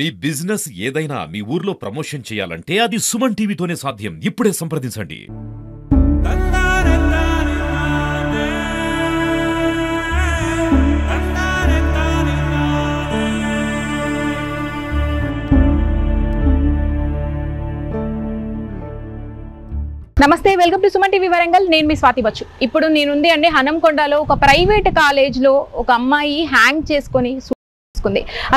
మీ business ఏదైనా మీ ఊర్లో promotion చేయాలంటే అది సుమన్ టీవీతోనే సాధ్యం. ఇప్పుడే సంప్రదించండి. నమస్తే, welcome to Suman TV Warangal. నేను మీ స్వాతి బచ్చు. ఇప్పుడు నేనుంది అండి హనంకొండలో ఒక ప్రైవేట్ కాలేజ్లో ఒక అమ్మాయి హ్యాంగ్ చేసుకొని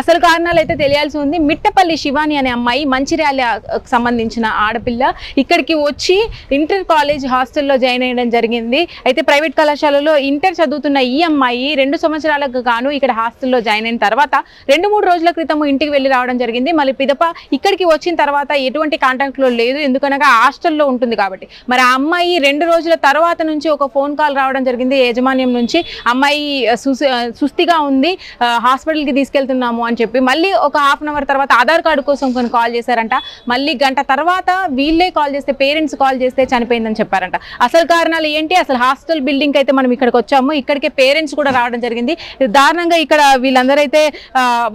అసలు కారణాలు అయితే తెలియాల్సి ఉంది. మిట్టపల్లి శివాని అనే అమ్మాయి మంచిర్యాలకు సంబంధించిన ఆడపిల్ల ఇక్కడికి వచ్చి ఇంటర్ కాలేజ్ హాస్టల్లో జాయిన్ అయ్యడం జరిగింది. అయితే ప్రైవేట్ కళాశాలలో ఇంటర్ చదువుతున్న ఈ అమ్మాయి 2 సంవత్సరాలకు గాను ఇక్కడ హాస్టల్లో జాయిన్ అయిన తర్వాత 2-3 రోజుల క్రితం ఇంటికి వెళ్ళి రావడం జరిగింది. మళ్ళీ పిదప ఇక్కడికి వచ్చిన తర్వాత ఎటువంటి కాంటాక్ట్లో లేదు, ఎందుకనగా హాస్టల్లో ఉంటుంది కాబట్టి. మరి ఆ అమ్మాయి 2 రోజుల తర్వాత నుంచి ఒక ఫోన్ కాల్ రావడం జరిగింది యాజమాన్యం నుంచి. అమ్మాయి సుస్థిగా ఉంది, హాస్పిటల్కి తీసుకెళ్తున్నాము అని చెప్పి మళ్ళీ ఒక ½ అన్ అవర్ తర్వాత ఆధార్ కార్డు కోసం కొన్ని కాల్ చేశారంట. మళ్ళీ గంట తర్వాత వీళ్ళే కాల్ చేస్తే, పేరెంట్స్ కాల్ చేస్తే చనిపోయిందని చెప్పారంట. అసలు కారణాలు ఏంటి? అసలు హాస్టల్ బిల్డింగ్ అయితే మనం ఇక్కడికి వచ్చాము, ఇక్కడికే పేరెంట్స్ కూడా రావడం జరిగింది. దారుణంగా ఇక్కడ వీళ్ళందరూ అయితే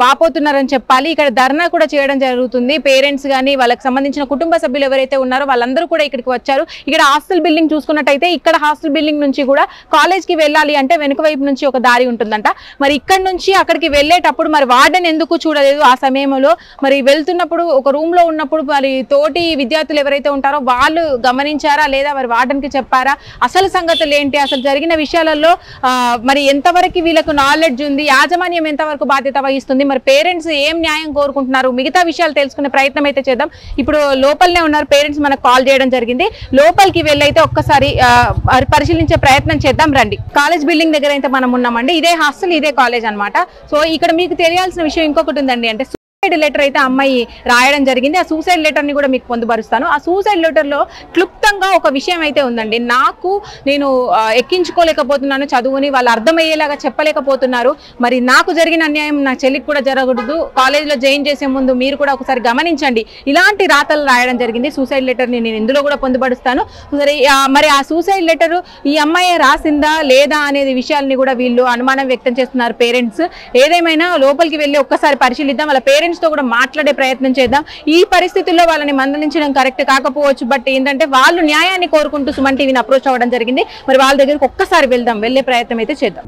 వాపోతున్నారని చెప్పాలి. ఇక్కడ ధర్నా కూడా చేయడం జరుగుతుంది. పేరెంట్స్ కానీ వాళ్ళకి సంబంధించిన కుటుంబ సభ్యులు ఎవరైతే ఉన్నారో వాళ్ళందరూ కూడా ఇక్కడికి వచ్చారు. ఇక్కడ హాస్టల్ బిల్డింగ్ చూసుకున్నట్టయితే ఇక్కడ హాస్టల్ బిల్డింగ్ నుంచి కూడా కాలేజ్కి వెళ్ళాలి అంటే వెనుక వైపు నుంచి ఒక దారి ఉంటుందంట. మరి ఇక్కడ నుంచి అక్కడికి వెళ్ళేటప్పుడు మరి వార్డెన్ ఎందుకు చూడలేదు ఆ సమయంలో? మరి వెళ్తున్నప్పుడు ఒక రూమ్ లో ఉన్నప్పుడు మరి తోటి విద్యార్థులు ఎవరైతే ఉంటారో వాళ్ళు గమనించారా లేదా, మరి వార్డెన్కి చెప్పారా? అసలు సంగతులు ఏంటి? అసలు జరిగిన విషయాలలో మరి ఎంతవరకు వీళ్ళకు నాలెడ్జ్ ఉంది, యాజమాన్యం ఎంతవరకు బాధ్యత వహిస్తుంది, మరి పేరెంట్స్ ఏం న్యాయం కోరుకుంటున్నారు, మిగతా విషయాలు తెలుసుకునే ప్రయత్నం అయితే చేద్దాం. ఇప్పుడు లోపలనే ఉన్నారు పేరెంట్స్, మనకు కాల్ చేయడం జరిగింది. లోపలికి వెళ్ళైతే ఒక్కసారి పరిశీలించే ప్రయత్నం చేద్దాం రండి. కాలేజ్ బిల్డింగ్ దగ్గర అయితే మనం ఉన్నామండి. ఇదే హాస్టల్, ఇదే కాలేజ్ అనమాట. సో ఇక్కడ మీకు తెలియాల్సిన విషయం ఇంకొకటి ఉందండి. అంటే సూసైడ్ లెటర్ అయితే అమ్మాయి రాయడం జరిగింది. ఆ సూసైడ్ లెటర్ ని కూడా మీకు పొందుపరుస్తాను. ఆ సూసైడ్ లెటర్ లో క్లుప్తంగా ఒక విషయం అయితే ఉందండి. నేను ఎక్కించుకోలేకపోతున్నాను చదువుని, వాళ్ళు అర్థమయ్యేలాగా చెప్పలేకపోతున్నారు. మరి నాకు జరిగిన అన్యాయం నా చెల్లికి కూడా జరగకూడదు. కాలేజీలో జాయిన్ చేసే ముందు మీరు కూడా ఒకసారి గమనించండి. ఇలాంటి రాతలు రాయడం జరిగింది. సూసైడ్ లెటర్ ని నేను ఇందులో కూడా పొందుపరుస్తాను. మరి ఆ సూసైడ్ లెటర్ ఈ అమ్మాయి రాసిందా లేదా అనేది విషయాలని కూడా వీళ్ళు అనుమానం వ్యక్తం చేస్తున్నారు పేరెంట్స్. ఏదేమైనా లోపలికి వెళ్ళి ఒక్కసారి పరిశీలిద్దాం, వాళ్ళ పేరెంట్స్ తో కూడా మాట్లాడే ప్రయత్నం చేద్దాం. ఈ పరిస్థితుల్లో వాళ్ళని మందలించడం కరెక్ట్ కాకపోవచ్చు, బట్ ఏంటంటే వాళ్ళు న్యాయాన్ని కోరుకుంటూ సుమన్ టీవీని అప్రోచ్ అవ్వడం జరిగింది. మరి వాళ్ళ దగ్గరికి ఒక్కసారి వెళ్దాం, వెళ్ళే ప్రయత్నం అయితే చేద్దాం.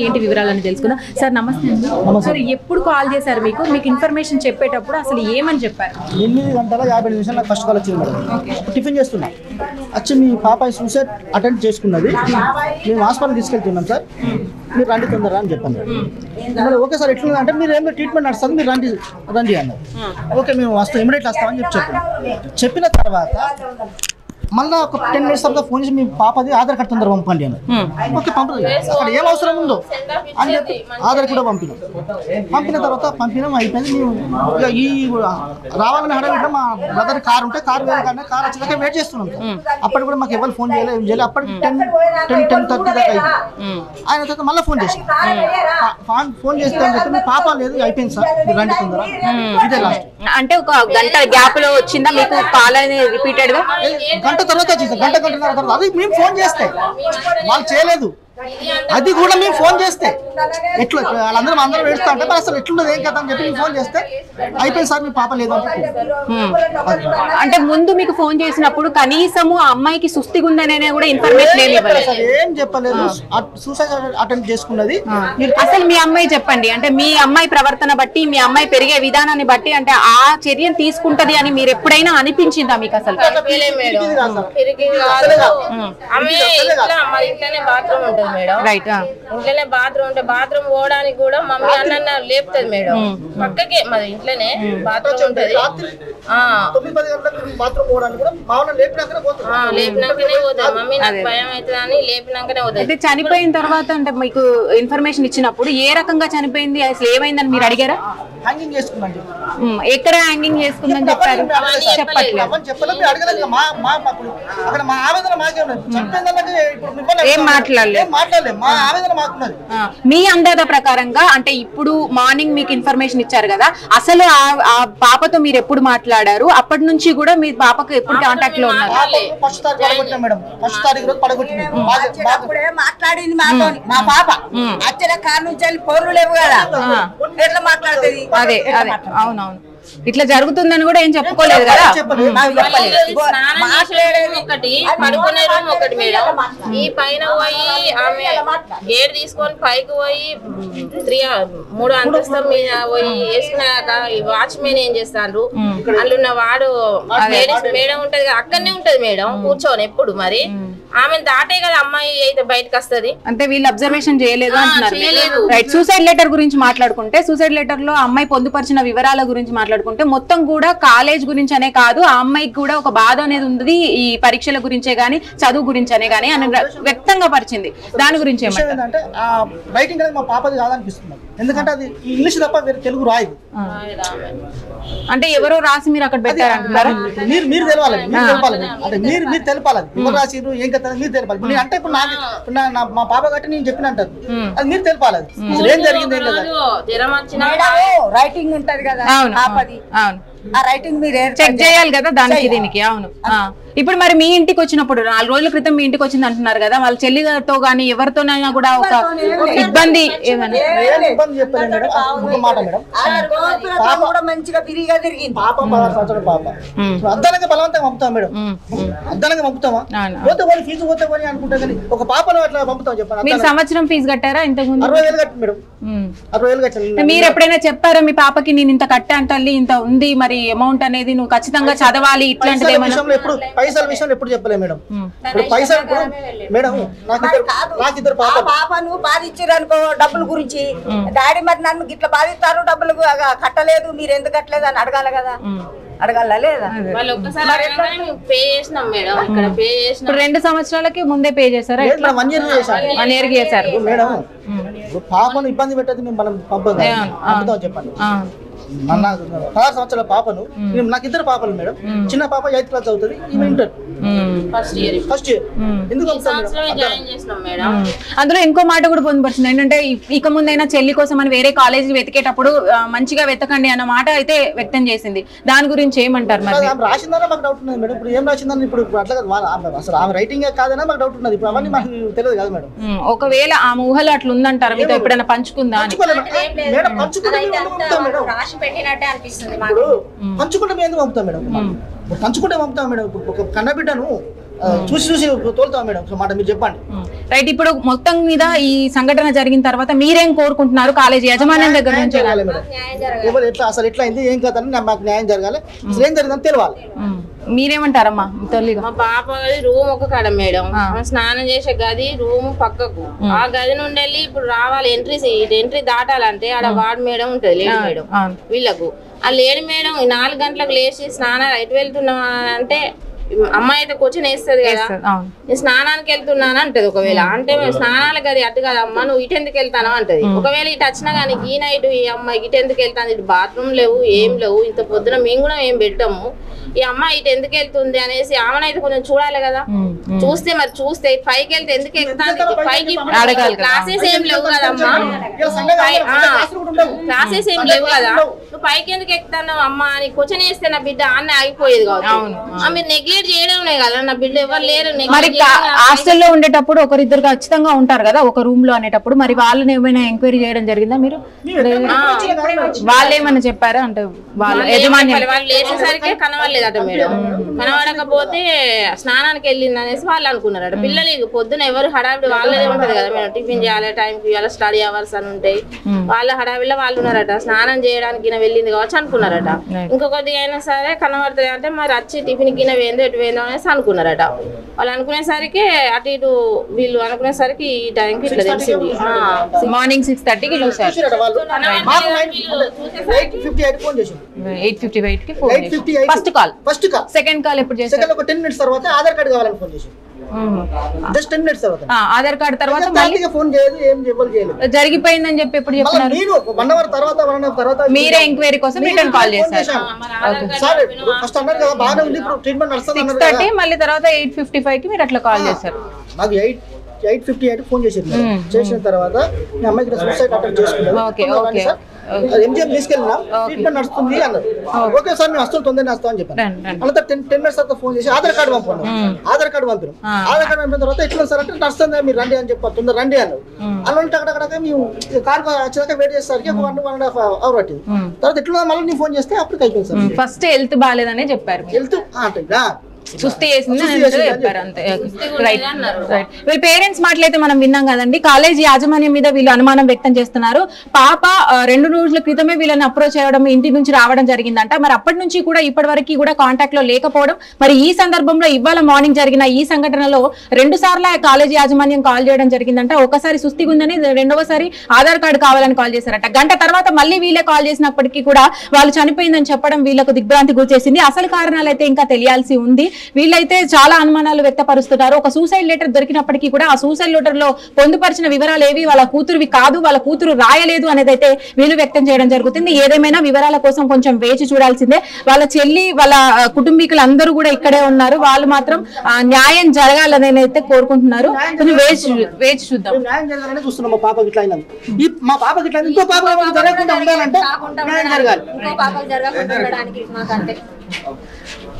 ఏంటి వివరాలని తెలుసుకుందాం. సార్ నమస్తే అండి. సార్ ఎప్పుడు కాల్ చేశారు? మీకు ఇన్ఫర్మేషన్ చెప్పేటప్పుడు అసలు ఏమని చెప్పారు? 8:50 నాకు ఫస్ట్ కాల్ వచ్చింది మేడం. టిఫిన్ చేస్తున్నా వచ్చి మీ పాప సూసైడ్ అటెంప్ట్ చేసుకున్నది, మేము హాస్పిటల్ తీసుకెళ్తున్నాం సార్, మీరు రండి తొందరగా అని చెప్పాను. మళ్ళీ ఓకే సార్ ఎట్లా అంటే మీరు ఏమైనా ట్రీట్మెంట్ నడుస్తుంది, మీరు రండి అన్నారు. ఓకే మేము వస్తాం, ఇమీడియట్ వస్తామని చెప్పిన తర్వాత మళ్ళీ ఒక 10 minutes తర్వాత ఫోన్ చేసి మీ పాపది ఆధార్ కార్డు తొందరగా పంపండి అని. ఓకే పంపదు, అక్కడ ఏం అవసరం ఉందో అని చెప్పి ఆధార్ కూడా పంపిన తర్వాత పంపినాం, అయిపోయింది. మేము ఈ రావాలని హడావిడిలో మా బ్రదర్ కార్ ఉంటే కార్ వేరే కానీ కార్ వచ్చేదాకా వెయిట్ చేస్తున్నాం. అప్పటికి కూడా మాకు ఎవరు ఫోన్ చేయలేదు, ఏం చేయలేదు. అప్పటికి 10:30 దాకా అయింది. ఆయన తర్వాత మళ్ళీ ఫోన్ చేసి చేస్తే అని చెప్పి మీ పాప లేదు, అయిపోయింది సార్ మీరు రండి తొందర. ఇదే లాస్ట్. అంటే ఒక గంట గ్యాప్ లో వచ్చిందా మీకు కాల్ అనేది రిపీటెడ్ గా? గంట తర్వాత వచ్చేసి గంటన్నర తర్వాత అది మేము ఫోన్ చేస్తే వాళ్ళు చేయలేదు. అది కూడా మేము ఫోన్ చేస్తే ఎట్లా అందరం వేస్తా అంటే అసలు ఎట్లున్నది ఏం కదా అని చెప్పి మేము ఫోన్ చేస్తే అయిపోయింది సార్ మీ పాప లేదు అంటే ముందు మీకు ఫోన్ చేసినప్పుడు కనీసము ఆ అమ్మాయికి సుస్థిగా ఉందనే కూడా ఇన్ఫర్మేషన్ ఏం చెప్పలేదు. సూసైడ్ అటెంప్ట్ చేసుకున్నది. అసలు మీ అమ్మాయి చెప్పండి, అంటే మీ అమ్మాయి ప్రవర్తన బట్టి, మీ అమ్మాయి పెరిగే విధానాన్ని బట్టి అంటే ఆ చర్యను తీసుకుంటది అని మీరు ఎప్పుడైనా అనిపించిందా మీకు? అసలు రైట్ ఇంట్లోనే బాత్రూమ్ ఉంటే బాత్రూమ్ పోవడానికి కూడా మమ్మీ అన్న లేపుతుంది మేడం. పక్కకే మరి ఇంట్లోనే బాత్రూమ్ ఉంటది. 9-10 గంటలకు బాత్రూమ్ పోవడానికి కూడా మామూలు లేపినాకనే పోతాం. లేపినాకనే పోతాం. మమ్మీ నాకు భయం అవుతుందని లేపినాకనే పోతాం. అయితే చనిపోయిన తర్వాత అంటే మీకు ఇన్ఫర్మేషన్ ఇచ్చినప్పుడు ఏ రకంగా చనిపోయింది, అసలు ఏమైందని మీరు అడిగారా? హ్యాంగింగ్ చేసుకున్నాను ఎక్కడ హ్యాంగింగ్ చేసుకుందని చెప్పారు? చెప్పట్లేదు. చెప్పలేదు, అడగలేదు. అక్కడ మా ఆవేదన మాకే ఉన్నది. చనిపోయిందన్నది ఇప్పుడు ఏం మాట్లాడలేదు. మా ఆవేదన మాకున్నది. మీ అందాజ ప్రకారంగా అంటే ఇప్పుడు మార్నింగ్ మీకు ఇన్ఫర్మేషన్ ఇచ్చారు కదా, అసలు ఆ పాపతో మీరు ఎప్పుడు మాట్లాడారు? అప్పటి నుంచి కూడా మీ పాపకు ఎప్పుడు కాంటాక్ట్ లో ఉన్నారు? ఫస్ట్ తారీఖు పడగొట్టినా మేడం. ఫస్ట్ తారీఖు రోజు పడగొట్టింది. మాట్లాడింది మాతో. మా పాప అచ్చల కారు నుంచి వెళ్ళి పౌరులు లేవు కదా, ఎట్లా మాట్లాడుతుంది? అదే అదే అవునవును. ఇట్లా జరుగుతుందని కూడా ఏం చెప్పుకోలేదు కదా. మాట్లాడేది ఒకటి, పడుకునే రూమ్ ఒకటి మేడం. ఈ పైన పోయి ఆమె గేట్ తీసుకొని పైకి పోయి 3 అంతస్తుల మీద పోయి వేసుకున్నాక ఈ వాచ్మెన్ ఏం చేస్తారు, అందులో వాడు మేడం ఉంటది కదా, అక్కడనే ఉంటది మేడం కూర్చొని ఎప్పుడు. మరి ఆమె దాటే కదా అమ్మాయి అయితే బయటకు వస్తుంది. అంటే వీళ్ళు అబ్జర్వేషన్ చేయలేదు అంటున్నారు. రైట్. సూసైడ్ లెటర్ గురించి మాట్లాడుకుంటే, సూసైడ్ లెటర్ లో అమ్మాయి పొందుపరిచిన వివరాల గురించి మాట్లాడుకుంటే మొత్తం కూడా కాలేజ్ గురించి అనే కాదు, ఆ అమ్మాయికి కూడా ఒక బాధ అనేది ఉంది ఈ పరీక్షల గురించే గానీ చదువు గురించనే గానీ అని వ్యక్తంగా పరిచింది. దాని గురించి ఏమంటే రైటింగ్ అనేది మా పాపది కాదనిపిస్తుంది. ఎందుకంటే అది ఇంగ్లీష్ తప్ప వేరే తెలుగు రాయదు. అంటే ఎవరో రాసి మీరు అక్కడ పెట్టారంటున్నారా? మీరు తెలవాలి, అంటే మీరు తెలపాలి. ఎవరు రాసిరు ఏం కదా మీరు తెలపాలి. అంటే ఇప్పుడు మా పాప గట్టి నేను చెప్పిన అంటారు, అది మీరు తెలపాలి. ఏం జరిగింది ఏం కదా రైటింగ్ ఉంటది కదా. అవును అవును. ఆ రైటింగ్ మీరు చెక్ చేయాలి కదా దానికి దీనికి. అవును. ఇప్పుడు మరి మీ ఇంటికి వచ్చినప్పుడు 4 రోజుల క్రితం మీ ఇంటికి వచ్చింది అంటున్నారు కదా, వాళ్ళ చెల్లితో గానీ ఎవరితోనైనా కూడా ఒక ఇబ్బంది ఏమైనా? చెప్పారు మేడం. ఒక మాట మేడం, మంచిగా తిరిగిగా తిరిగింది. పాప 16 సంవత్సరాల పాప. అద్దానికి బలవంతంగా పంపుతాం మేడం. అద్దానికి పంపుతామా? పోతే పోనీ ఫీజు పోతే పోనీ అనుకుంటా కానీ ఒక పాపను అట్లా పంపుతాం చెప్పండి. మీరు సంవత్సరం ఫీజు కట్టారా ఇంతకు ముందు? 60,000 కట్టి మేడం. 60,000 కట్టాను. మీరు ఎప్పుడైనా చెప్పారా మీ పాపకి నేను ఇంత కట్టాను తల్లి, ఇంత ఉంది, మరి అమౌంట్ అనేది నువ్వు ఖచ్చితంగా చదవాలి ఇట్లాంటిది ఏమైనా? పైసల విషయంలో ఎప్పుడు చెప్పలే మేడం. పైసలు మేడం నాకు ఇద్దరు పాపను బాధించారు అనుకో డబ్బుల గురించి, డాడీ మరి నన్ను ఇట్లా బాధిస్తారు, డబ్బులు కట్టలేదు, మీరు ఎందుకు కట్టలేదు అని అడగాలి కదా. అడగాల లేదా? వాళ్ళు ఒక్కసారి పే చేసినాం మేడం. ఇక్కడ పే చేసిన 2 సంవత్సరాలకి ముందే పే చేశారా? 1 year చేశారు. 1 year చేశారు మేడం. పాపను ఇబ్బంది పెట్టదు మేము మనం పంపుతాం చెప్పండి. 16 సంవత్సరాల పాపను, నాకు 2 పాపలు మేడం. చిన్న పాప 8th క్లాస్ చదువుతుంది, ఈమె ఇంటర్ ఫస్ట్ ఇయర్. ఎందుకు అందులో ఇంకో మాట కూడా పొందుపరిచింది ఏంటంటే, ఇక ముందైనా చెల్లి కోసం అని వేరే కాలేజీలు వెతికేటప్పుడు మంచిగా వెతకండి అన్న మాట అయితే వ్యక్తం చేసింది. దాని గురించి ఏమంటారు? మరి రాసిందన్నా మాకు డౌట్ ఉన్నది మేడం. ఇప్పుడు ఏం రాసిందని ఇప్పుడు అట్లా అసలు ఆమె రైటింగ్ కాదన్నా మాకు డౌట్ ఉన్నది. ఇప్పుడు అవన్నీ మాకు తెలియదు కదా మేడం. ఒకవేళ ఆమె ఊహలు అట్లా ఉందంటారు, మీతో ఎప్పుడైనా పంచుకుందా అని? పెట్టినట్టే అనిపిస్తుంది. పంచుకుంటే మేము ఎందుకు పంపుతాం మేడం? పంచుకుంటే పంపుతాం మేడం. ఒక కన్నబిడ్డను చూసి తోలుతాం మేడం. మాట మీరు చెప్పండి. రైట్. ఇప్పుడు మొత్తం మీద ఈ సంఘటన జరిగిన తర్వాత మీరేం కోరుకుంటున్నారు? కాలేజీ యాజమాన్యం దగ్గర నుంచి ఎవరు ఎట్లా అసలు ఎట్లా అయింది ఏం కాదని మాకు న్యాయం జరగాలి. అసలు ఏం జరిగిందని తెలియాలి. మీరేమంటారమ్మా? తల్లిగా మా పాప రూమ్ ఒక కాడ మేడం, స్నానం చేసే గది రూమ్ పక్కకు. ఆ గది నుండి వెళ్ళి ఇప్పుడు రావాలి, ఎంట్రీ దాటాలంటే ఆడ వార్డ్ మేడం ఉంటది, లేడీ మేడం. వీళ్ళకు ఆ లేడీ మేడం 4 గంటలకు లేచి స్నానాలు ఎటు వెళ్తున్నా అంటే అమ్మాయి అయితే క్వశ్చన్ వేస్తుంది కదా, నేను స్నానానికి వెళ్తున్నాను అంటది. ఒకవేళ అంటే స్నానాలకు అది అటు కదమ్మా నువ్వు ఇటు ఎందుకు వెళ్తాను అంటది. ఒకవేళ ఇటు వచ్చినా కానీ ఈ నైట్ ఈ అమ్మాయి ఇటు ఎందుకు వెళ్తాను, ఇటు బాత్రూమ్ లేవు ఏం లేవు, ఇంత పొద్దున మేము కూడా ఏం పెట్టాము, ఈ అమ్మాయి ఇటు ఎందుకు వెళ్తుంది అనేసి ఆమెనైతే కొంచెం చూడాలి కదా. చూస్తే మరి చూస్తే పైకి వెళ్తే ఎందుకు వెళ్తాను, పైకి క్లాసెస్ ఏం లేవు కదమ్మా, క్లాసెస్ ఏం లేవు కదా, నువ్వు పైకి ఎందుకు ఎక్కుతాను అమ్మా అని క్వశ్చన్ వేస్తే నా బిడ్డ అన్న ఆగిపోయేది కావచ్చు. మీరు నెగ్లెక్ట్ చేయడమే కదా, నా బిడ్డ ఎవరు లేరు. మరి హాస్టల్లో ఉండేటప్పుడు ఒకరిద్దరు ఖచ్చితంగా ఉంటారు కదా ఒక రూమ్ లో అనేటప్పుడు, మరి వాళ్ళని ఏమైనా ఎంక్వైరీ చేయడం జరిగిందా మీరు? వాళ్ళు ఏమైనా చెప్పారా? అంటే వాళ్ళు యజమాని వాళ్ళు లేచేసరికి కనవలేదట మేడం. కనబడకపోతే స్నానానికి వెళ్ళిందని అనేసి వాళ్ళు అనుకున్నారట. పిల్లలు పొద్దున ఎవరు హడావిడి వాళ్ళదే ఉంటది కదా, మేము టిఫిన్ చేయాలి, టైంకి ఇవ్వాలి, స్టడీ అవర్స్ అని ఉంటాయి, వాళ్ళ హడావిడిలో వాళ్ళు ఉన్నారట. స్నానం చేయడానికి ఈయన వెళ్ళింది కావచ్చు అనుకున్నారట. ఇంకొకటి అయినా సరే కనబడుతుంది అంటే మరి వచ్చి టిఫిన్ గిన వేందో ఎటు వేందో అనేసి అనుకున్నారట. వాళ్ళు అనుకునేసరికి అటు ఇటు వీళ్ళు అనుకునేసరికి ఈ టైంకి ఇట్లా తెలిసింది. మార్నింగ్ 6:30కి చూసారు. 8:58కి ఫోన్ చేశారు. First call. సెకండ్ కాల్ ఎప్పుడు చేశారు? ఒక 10 minutes తర్వాత ఆధార్ కార్డు కావాలని ఫోన్ చేశారు. జస్ట్ 10 minutes తర్వాత ఆధార్ కార్డు తర్వాత మళ్ళీ ఫోన్ చేయలేదు, ఏం చేయలేదు. జరిగిపోయిందని చెప్పి ఎప్పుడు చెప్తున్నారు? నేను 1 hour తర్వాత మీరే ఎంక్వైరీ కోసం రిటర్న్ కాల్ చేశారు. సార్ ఫస్ట్ అన్నారు కదా బాగానే ఉంది, ఇప్పుడు ట్రీట్మెంట్ నడుస్తుంది అన్నారు. 6:30 మళ్ళీ తర్వాత 8:55కి మీరు అట్లా కాల్ చేశారు. నాకు 8:58 ఫోన్ చేశారు. చేసిన తర్వాత మీ అమ్మాయికి సూసైడ్ అటెంప్ట్ చేసుకున్నారు, ఎంజిఎం తీసుకెళ్ళినా ట్రీట్మెంట్ నడుస్తుంది అన్నారు. ఓకే సార్ మేము వస్తాం, తొందరగా వస్తాం అని చెప్పాను. అలా 10 minutes తర్వాత ఫోన్ చేసి ఆధార్ కార్డు పంపాను. ఆధార్ కార్డు పంపినాం. ఆధార్ కార్డు పంపిన తర్వాత ఎట్లా సార్ అంటే నడుస్తుంది, మీరు రండి అని చెప్పారు. తొందర రండి అన్నారు. అలాంటి అక్కడక్కడ మేము కారు వచ్చేదాకా వెయిట్ చేసేసరికి 1.5 hours పట్టింది. తర్వాత ఎట్లా మళ్ళీ నేను ఫోన్ చేస్తే అప్పుడు అయిపోయింది సార్. ఫస్ట్ హెల్త్ బాగాలేదనే చెప్పారు. హెల్త్ అంటే సుస్థి చేసింది చెప్పారు అంతే. రైట్. వీళ్ళ పేరెంట్స్ మాటలైతే మనం విన్నాం కదండి. కాలేజీ యాజమాన్యం మీద వీళ్ళు అనుమానం వ్యక్తం చేస్తున్నారు. పాప 2 రోజుల క్రితమే వీళ్ళని అప్రోచ్ అవ్వడం, ఇంటి నుంచి రావడం జరిగిందంట. మరి అప్పటి నుంచి కూడా ఇప్పటి వరకు కూడా కాంటాక్ట్ లో లేకపోవడం, మరి ఈ సందర్భంలో ఇవాళ మార్నింగ్ జరిగిన ఈ సంఘటనలో 2 సార్లు కాలేజీ యాజమాన్యం కాల్ చేయడం జరిగిందంట. ఒకసారి సుస్థిగా ఉందని, రెండవసారి ఆధార్ కార్డు కావాలని కాల్ చేశారట. గంట తర్వాత మళ్ళీ వీళ్ళే కాల్ చేసినప్పటికీ కూడా వాళ్ళు చనిపోయిందని చెప్పడం వీళ్ళకు దిగ్భ్రాంతి గురిచేసింది. అసలు కారణాలు అయితే ఇంకా తెలియాల్సి ఉంది. వీళ్ళైతే చాలా అనుమానాలు వ్యక్తపరుస్తున్నారు. ఒక సూసైడ్ లెటర్ దొరికినప్పటికీ కూడా ఆ సూసైడ్ లెటర్ లో పొందుపరిచిన వివరాలు ఏవి వాళ్ళ కూతురువి కాదు, వాళ్ళ కూతురు రాయలేదు అనేది అయితే వీళ్ళు వ్యక్తం చేయడం జరుగుతుంది. ఏదేమైనా వివరాల కోసం కొంచెం వేచి చూడాల్సిందే. వాళ్ళ చెల్లి, వాళ్ళ కుటుంబీకులు అందరూ కూడా ఇక్కడే ఉన్నారు. వాళ్ళు మాత్రం న్యాయం జరగాలని అయితే కోరుకుంటున్నారు. కొంచెం వేచి చూద్దాం. న్యాయం జరగాలని చూస్తున్నాం. మా పాపకి ఇట్లా అయినా మా పాపకి ఇట్లా ఇంకో పాప జరగకుండా ఉండాలంటే న్యాయం జరగాలి.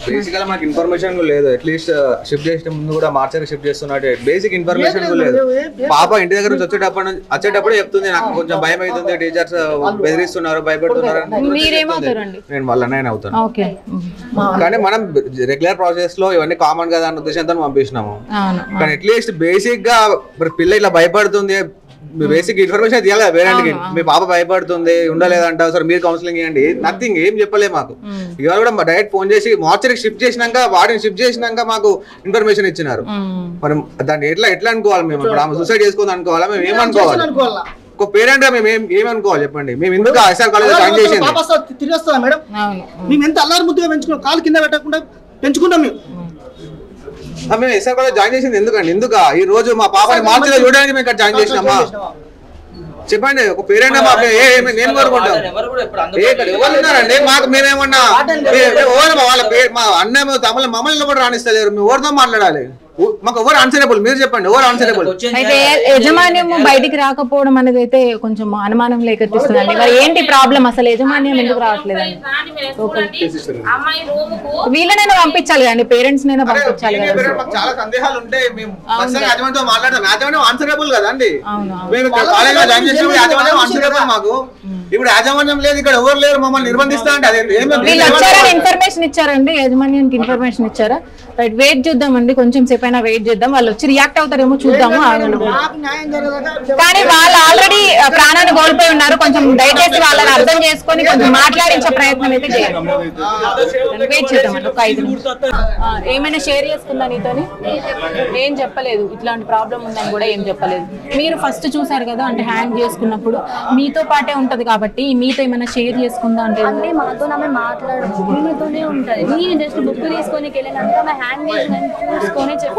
బేసికల్ మనకి ఇన్ఫర్మేషన్ లేదు. అట్లీస్ట్ షిఫ్ట్ చేసిన ముందు కూడా మార్చర్ షిఫ్ట్ చేస్తున్నట్టు బేసిక్ ఇన్ఫర్మేషన్ లేదు. పాప ఇంటి దగ్గర నుంచి వచ్చేటప్పుడు చెప్తుంది నాకు కొంచెం భయం అవుతుంది, టీచర్స్ బెదిరిస్తున్నారు, భయపెడుతున్నారు. నేను వాళ్ళ అన్నయ్య అవుతాను. కానీ మనం రెగ్యులర్ ప్రాసెస్ లో ఇవన్నీ కామన్ కదా అన్న ఉద్దేశంతో పంపిస్తున్నాము. కానీ అట్లీస్ట్ బేసిక్ గా పిల్ల ఇట్లా భయపడుతుంది, బేసిక్ ఇన్ఫర్మేషన్ తీయాలి పేరెంట్కి. మీ పాప భయపడుతుంది, ఉండలేదంట, సరే మీరు కౌన్సిలింగ్ ఇవ్వండి. నథింగ్, ఏం చెప్పలేదు మాకు. ఇవాళ కూడా డైరెక్ట్ ఫోన్ చేసి మార్చర్కి షిఫ్ట్ చేసినాక, వాటిని షిఫ్ట్ చేసినాక మాకు ఇన్ఫర్మేషన్ ఇచ్చినారు. మరి దాన్ని ఎట్లా అనుకోవాలి మేము? ఇప్పుడు ఆమె సూసైడ్ చేసుకుంది అనుకోవాలా? మేము ఏమనుకోవాలి? ఒక పేరెంట్ గా మేము ఏమనుకోవాలి చెప్పండి? మేము ఎందుకు ఎస్ఆర్ కాలేజ్ జాయిన్ చేసింది? తిరిగి వస్తుందా మేడం? మేము ఎంత అల్లారు ముద్దుగా పెంచుకున్నాం, కాలు కింద పెట్టకుండా పెంచుకుంటాం మేము. మేము ఎస్ఆర్ కాలేజ్ జాయిన్ చేసింది ఎందుకండి? ఎందుకు ఈ రోజు మా పాపని మార్చిలో చూడడానికి మేము ఇక్కడ జాయిన్ చేసినామా? చెప్పండి. ఒక పేరెంట్ నేను కోరుకుంటాం. ఎవరు ఉన్నారండి మాకు? మేమేమన్నా మా అన్న తమల మమ్మల్ని కూడా రాణిస్తలేరు. మేము ఎవరితో మాట్లాడాలి? మాకు ఎవరు ఆన్సరబుల్? మీరు చెప్పండి, ఎవరు ఆన్సరబుల్? అయితే యజమాన్యం బయటికి రాకపోవడం అనేది అయితే కొంచెం అనుమానం లేకెత్తిస్తుందండి. మరి ఏంటి ప్రాబ్లం అసలు? యజమాన్యం ఎందుకు రావట్లేదండి? వీళ్ళనైనా పంపించాలి కానీ, పేరెంట్స్ నైనా పంపించాలి కదా. చాలా సందేహాలు ఉంటాయి. మేము యాజమాన్యంతో మాట్లాడతాం. యాజమాన్యం ఆన్సరబుల్ కదండి. మేము కాలేజ్ లో జాయిన్ చేసినప్పుడు యాజమాన్యం ఆన్సరబుల్ మాకు. ఇప్పుడు యాజమాన్యం లేదు, ఇక్కడ ఎవరు లేరు, మమ్మల్ని నిర్బంధిస్తా అంటే అదేంటి? ఇన్ఫర్మేషన్ ఇచ్చారండి, యజమాన్యానికి ఇన్ఫర్మేషన్ ఇచ్చారా? రైట్, వెయిట్ చేద్దామండి, కొంచెం సేపు అయినా వెయిట్ చేద్దాం. వాళ్ళు వచ్చి రియాక్ట్ అవుతారేమో చూద్దాము. కానీ వాళ్ళు ఆల్రెడీ ప్రాణాన్ని కోల్పోయి ఉన్నారు. కొంచెం దయచేసి వాళ్ళని అర్థం చేసుకొని కొంచెం మాట్లాడించే ప్రయత్నం అయితే చేయాలి. వెయిట్ చేద్దామండి ఒక 5 నిమిషాలు. ఏమైనా షేర్ చేసుకుందా నీతోని? ఏం చెప్పలేదు, ఇట్లాంటి ప్రాబ్లం ఉందని కూడా ఏం చెప్పలేదు. మీరు ఫస్ట్ చూసారు కదా, అంటే హ్యాంగ్ చేసుకున్నప్పుడు మీతో పాటే ఉంటది కాబట్టి మీతో ఏమైనా షేర్ చేసుకుందా? అంటే మాతో మాట్లాడదు, మీతోనే ఉంటది. నేను జస్ట్ బుక్ తీసుకొని వెళ్ళినాక హ్యాండ్ చూసుకొని చెప్పి